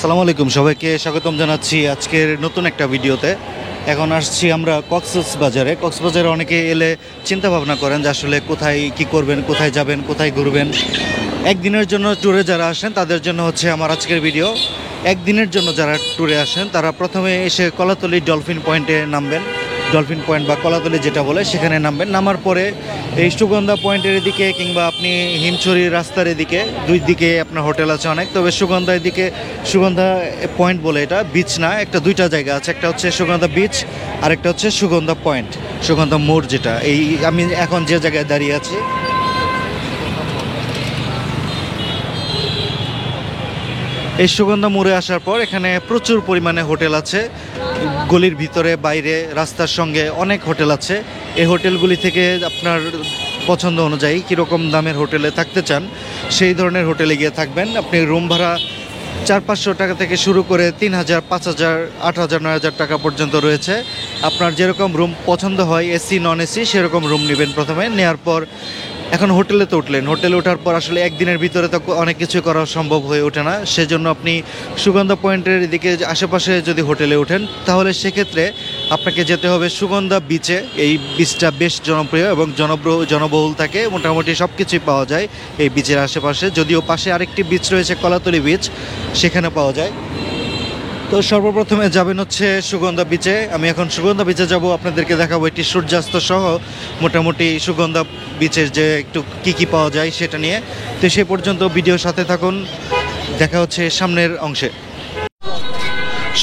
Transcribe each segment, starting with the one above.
আসসালামু আলাইকুম, সবাইকে স্বাগতম জানাচ্ছি আজকের নতুন একটা ভিডিওতে। এখন আসছি আমরা কক্সবাজারে অনেকে এলে চিন্তা ভাবনা করেন যে আসলে কোথায় কি করবেন, কোথায় যাবেন, কোথায় ঘুরবেন। একদিনের জন্য ট্যুরে যারা আসেন তাদের জন্য হচ্ছে আমার আজকের ভিডিও। একদিনের জন্য যারা ট্যুরে আসেন তারা প্রথমে এসে কলাতলি ডলফিন পয়েন্টে নামবেন। ডলফিন পয়েন্ট বা কলাতলি যেটা বলে সেখানে নামবেন। নামার পরে এই সুগন্ধা পয়েন্টের এদিকে কিংবা আপনি হিমছড়ি রাস্তার এদিকে দুই দিকে আপনার হোটেল আছে অনেক, তবে সুগন্ধা এদিকে সুগন্ধা পয়েন্ট বলে, এটা বিচ না, একটা দুইটা জায়গা আছে, একটা হচ্ছে সুগন্ধা বিচ আর একটা হচ্ছে সুগন্ধা পয়েন্ট, সুগন্ধা মোড় যেটা। এই আমি এখন যে জায়গায় দাঁড়িয়ে আছি, এই সুগন্ধা মোড়ে আসার পর এখানে প্রচুর পরিমাণে হোটেল আছে। গলির ভিতরে বাইরে রাস্তার সঙ্গে অনেক হোটেল আছে। এই হোটেলগুলি থেকে আপনার পছন্দ অনুযায়ী কীরকম দামের হোটেলে থাকতে চান সেই ধরনের হোটেলে গিয়ে থাকবেন। আপনি রুম ভাড়া 400-500 টাকা থেকে শুরু করে 3000, 5000, 8000, 9000 টাকা পর্যন্ত রয়েছে। আপনার যেরকম রুম পছন্দ হয়, এসি নন এসি, সেরকম রুম নেবেন। প্রথমে নেওয়ার পর এখন হোটেলে তো উঠলেন, হোটেলে ওঠার পর আসলে একদিনের ভিতরে তো অনেক কিছু করা সম্ভব হয়ে ওঠে না। সেজন্য আপনি সুগন্ধা পয়েন্টের এদিকে আশেপাশে যদি হোটেলে ওঠেন তাহলে সেক্ষেত্রে আপনাকে যেতে হবে সুগন্ধা বিচে। এই বিচটা বেশ জনপ্রিয় এবং জনবহুল থাকে, মোটামুটি সব কিছুই পাওয়া যায় এই বিচের আশেপাশে। যদিও পাশে আরেকটি বিচ রয়েছে কলাতলি বিচ, সেখানে পাওয়া যায়। তো সর্বপ্রথমে যাবেন হচ্ছে সুগন্ধা বিচে। আমি এখন সুগন্ধা বিচে যাব, আপনাদেরকে দেখাবো একটি সূর্যাস্ত সহ মোটামুটি সুগন্ধা বিচের যে একটু কি পাওয়া যায় সেটা নিয়ে। তো সে পর্যন্ত ভিডিওর সাথে থাকুন, দেখা হচ্ছে সামনের অংশে।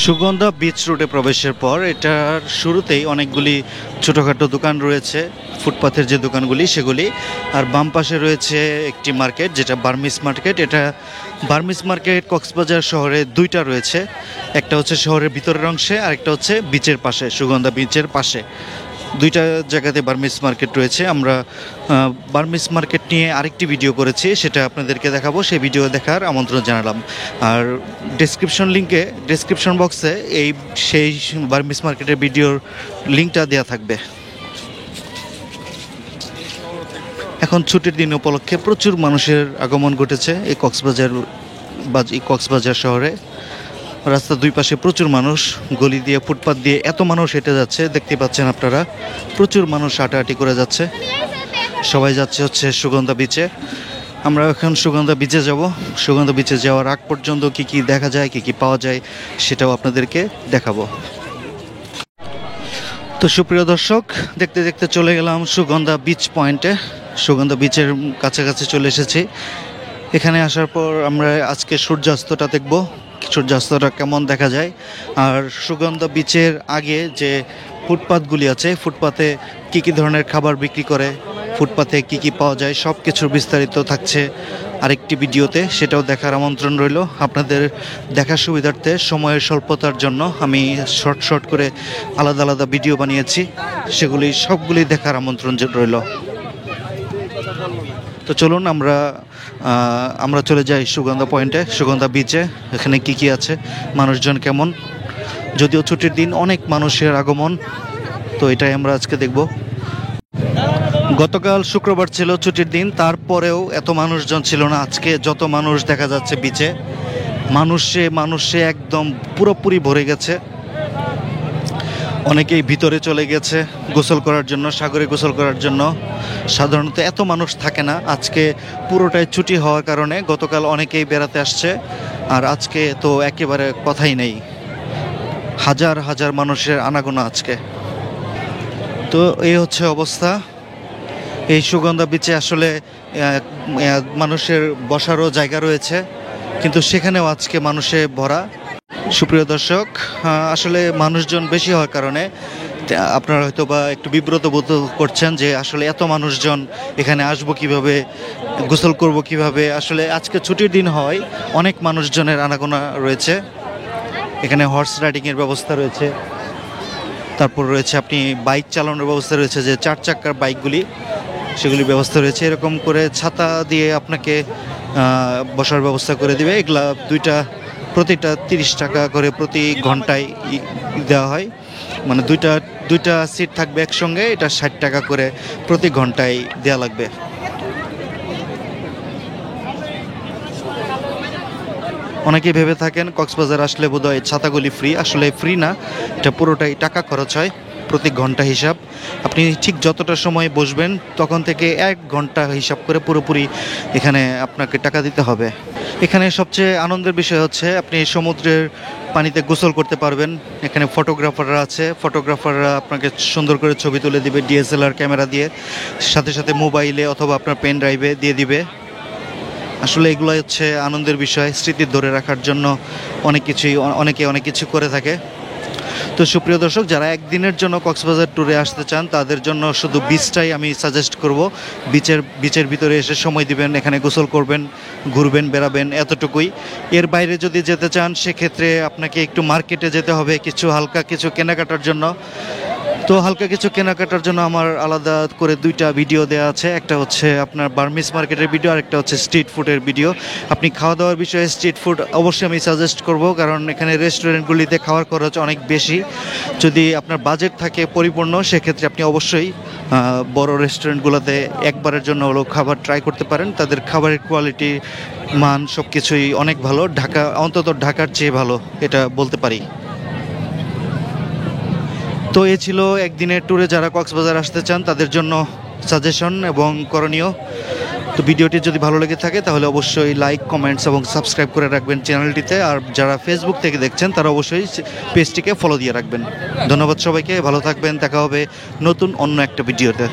সুগন্ধা বিচ রুটে প্রবেশের পর এটার শুরুতেই অনেকগুলি ছোটোখাটো দোকান রয়েছে, ফুটপাথের যে দোকানগুলি সেগুলি। আর বাম পাশে রয়েছে একটি মার্কেট, যেটা বার্মিস মার্কেট। এটা বার্মিস মার্কেট কক্সবাজার শহরে দুইটা রয়েছে, একটা হচ্ছে শহরের ভিতরের অংশে আর একটা হচ্ছে বিচের পাশে, সুগন্ধা বিচের পাশে। দুইটা জায়গাতে বার্মিস মার্কেট রয়েছে। আমরা বার্মিস মার্কেট নিয়ে আরেকটি ভিডিও করেছি, সেটা আপনাদেরকে দেখাবো, সেই ভিডিও দেখার আমন্ত্রণ জানালাম। আর ডেসক্রিপশন বক্সে সেই বার্মিস মার্কেটের ভিডিওর লিঙ্কটা দেওয়া থাকবে। এখন ছুটির দিন উপলক্ষে প্রচুর মানুষের আগমন ঘটেছে এই কক্সবাজার শহরে। রাস্তার দুই পাশে প্রচুর মানুষ, গলি দিয়ে ফুটপাত দিয়ে এত মানুষ হেঁটে যাচ্ছে, দেখতে পাচ্ছেন আপনারা। প্রচুর মানুষ হাঁটাহাঁটি করে যাচ্ছে, সবাই যাচ্ছে হচ্ছে সুগন্ধা বিচে। আমরা এখন সুগন্ধা বিচে যাব। সুগন্ধা বিচে যাওয়ার আগ পর্যন্ত কি দেখা যায়, কি পাওয়া যায় সেটাও আপনাদেরকে দেখাবো। তো সুপ্রিয় দর্শক, দেখতে দেখতে চলে গেলাম সুগন্ধা বিচ পয়েন্টে। সুগন্ধা বিচের কাছাকাছি চলে এসেছি। এখানে আসার পর আমরা আজকে সূর্যাস্তটা দেখব, সূর্যাস্তটা কেমন দেখা যায়। আর সুগন্ধা বিচের আগে যে ফুটপাথগুলি আছে, ফুটপাথে কি ধরনের খাবার বিক্রি করে, ফুটপাথে কি পাওয়া যায়, সব কিছুর বিস্তারিত থাকছে আরেকটি ভিডিওতে, সেটাও দেখার আমন্ত্রণ রইল। আপনাদের দেখার সুবিধার্থে সময়ের স্বল্পতার জন্য আমি শর্ট করে আলাদা আলাদা ভিডিও বানিয়েছি, সেগুলি সবগুলি দেখার আমন্ত্রণ রইল। তো চলুন আমরা চলে যাই সুগন্ধা পয়েন্টে, সুগন্ধা বিচে। এখানে কি আছে, মানুষজন কেমন। যদিও ছুটির দিন, অনেক মানুষের আগমন, তো এটাই আমরা আজকে দেখব। গতকাল শুক্রবার ছিল ছুটির দিন, তারপরেও এত মানুষজন ছিল না। আজকে যত মানুষ দেখা যাচ্ছে বিচে, মানুষে একদম পুরোপুরি ভরে গেছে। অনেকেই ভিতরে চলে গেছে গোসল করার জন্য, সাগরে গোসল করার জন্য। সাধারণত এত মানুষ থাকে না, আজকে পুরোটাই ছুটি হওয়ার কারণে গতকাল অনেকেই বেড়াতে আসছে, আর আজকে তো একেবারে কথাই নেই, হাজার হাজার মানুষের আনাগোনা আজকে। তো এই হচ্ছে অবস্থা। এই সুগন্ধা বিচে আসলে মানুষের বসারও জায়গা রয়েছে, কিন্তু সেখানেও আজকে মানুষে ভরা। সুপ্রিয় দর্শক, আসলে মানুষজন বেশি হওয়ার কারণে আপনারা হয়তো বা একটু বিব্রত বোধ করছেন যে আসলে এত মানুষজন এখানে আসবো কিভাবে, গোসল করব কিভাবে। আসলে আজকে ছুটির দিন হয়, অনেক মানুষজনের আনাগোনা রয়েছে। এখানে হর্স রাইডিংয়ের ব্যবস্থা রয়েছে, তারপর রয়েছে আপনি বাইক চালানোর ব্যবস্থা রয়েছে, যে 4 চাকার বাইকগুলি, সেগুলির ব্যবস্থা রয়েছে। এরকম করে ছাতা দিয়ে আপনাকে বসার ব্যবস্থা করে দিবে। এগুলা প্রতিটা 30 টাকা করে প্রতি ঘন্টায় দেওয়া হয়, মানে দুইটা সিট থাকবে একসঙ্গে, এটা 60 টাকা করে প্রতি ঘন্টায় দেওয়া লাগবে। অনেকেই ভেবে থাকেন কক্সবাজার আসলে বোধহয় ছাতাগুলি ফ্রি, আসলে ফ্রি না, এটা পুরোটাই টাকা খরচ হয় প্রতি ঘন্টা হিসাব। আপনি ঠিক যতটা সময় বসবেন তখন থেকে 1 ঘন্টা হিসাব করে পুরোপুরি এখানে আপনাকে টাকা দিতে হবে। এখানে সবচেয়ে আনন্দের বিষয় হচ্ছে আপনি সমুদ্রের পানিতে গোসল করতে পারবেন। এখানে ফটোগ্রাফাররা আছে, ফটোগ্রাফাররা আপনাকে সুন্দর করে ছবি তুলে দিবে ডিএসএলআর ক্যামেরা দিয়ে, সাথে সাথে মোবাইলে অথবা আপনার পেন ড্রাইভে দিয়ে দিবে। আসলে এগুলো হচ্ছে আনন্দের বিষয়, স্মৃতি ধরে রাখার জন্য অনেকে অনেক কিছু করে থাকে। তো সুপ্রিয় দর্শক, যারা একদিনের জন্য কক্সবাজার ট্যুরে আসতে চান তাদের জন্য শুধু বিচটাই আমি সাজেস্ট করব। বিচের ভিতরে এসে সময় দিবেন, এখানে গোসল করবেন, ঘুরবেন, বেড়াবেন, এতটুকুই। এর বাইরে যদি যেতে চান সেক্ষেত্রে আপনাকে একটু মার্কেটে যেতে হবে হালকা কিছু কেনাকাটার জন্য। তো হালকা কিছু কেনাকাটার জন্য আমার আলাদা করে 2টা ভিডিও দেওয়া আছে, একটা হচ্ছে আপনার বার্মিস মার্কেটের ভিডিও আর একটা হচ্ছে স্ট্রিট ফুডের ভিডিও। আপনি খাওয়া দাওয়ার বিষয়ে স্ট্রিট ফুড অবশ্যই আমি সাজেস্ট করব, কারণ এখানে রেস্টুরেন্টগুলিতে খাওয়ার খরচ অনেক বেশি। যদি আপনার বাজেট থাকে পরিপূর্ণ সেক্ষেত্রে আপনি অবশ্যই বড় রেস্টুরেন্টগুলোতে একবারের জন্য হলেও খাবার ট্রাই করতে পারেন। তাদের খাবারের কোয়ালিটি, মান সব কিছুই অনেক ভালো, অন্তত ঢাকার চেয়ে ভালো এটা বলতে পারি। তো এ ছিল একদিনের ট্যুরে যারা কক্সবাজার আসতে চান তাদের জন্য সাজেশন এবং করণীয়। তো ভিডিওটি যদি ভালো লেগে থাকে তাহলে অবশ্যই লাইক, কমেন্টস এবং সাবস্ক্রাইব করে রাখবেন চ্যানেলটিতে। আর যারা ফেসবুক থেকে দেখছেন তারা অবশ্যই পেজটিকে ফলো দিয়ে রাখবেন। ধন্যবাদ সবাইকে, ভালো থাকবেন, দেখা হবে নতুন অন্য একটা ভিডিওতে।